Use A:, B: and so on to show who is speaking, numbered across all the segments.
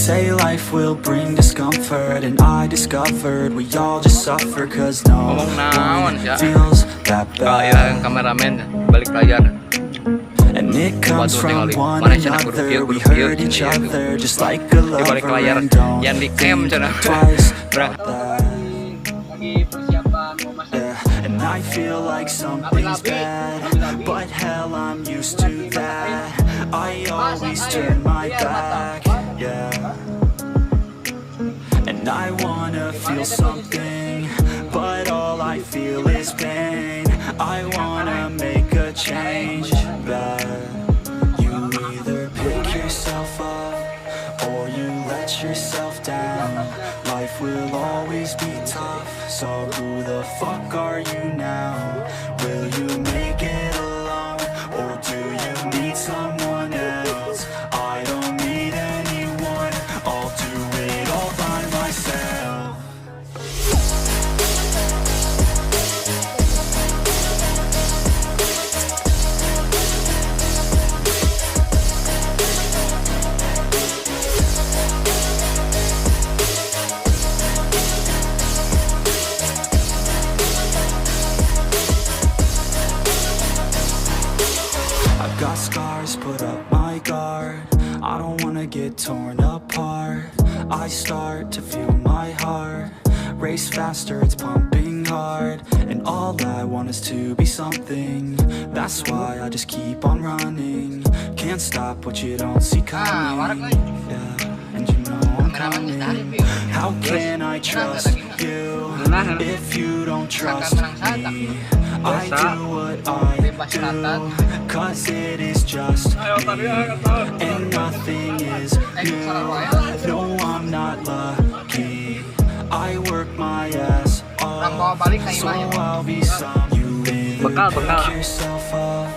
A: say life will bring discomfort, and I discovered we all just suffer cause no one feels that bad.
B: Kameramen balik layar.
A: And it comes from one another. We hurt each other just like a lover, and don't think twice about that. And I feel like something's bad, but hell, I'm used to that. I always turn my back, yeah. And I wanna feel something, but all I feel is pain. I wanna make a change, but you either pick yourself up or you let yourself down. Life will always be tough, so who the fuck are you now? Will you make it alone, or do you need someone else? I don't need anyone, I'll do it all by myself. Got scars, put up my guard. I don't wanna get torn apart. I start to feel my heart race faster, it's pumping hard. And all I want is to be something. That's why I just keep on running. Can't stop what you don't see coming, yeah. And you know I'm coming. How can I trust you if you don't trust me? I do what I do, cause it is just me, and nothing is new. No, I'm not lucky. I work my ass off, so I'll be some. You either pick yourself up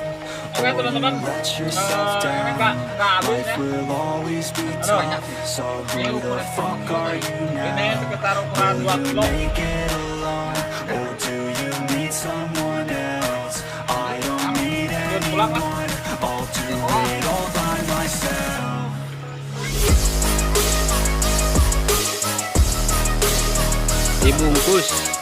A: or you let yourself down. Life will always be tough, so who the fuck are you now? Will you make it alone, or do you need someone else? I don't need anyone, I'll do it all by myself.
B: Dibungkus.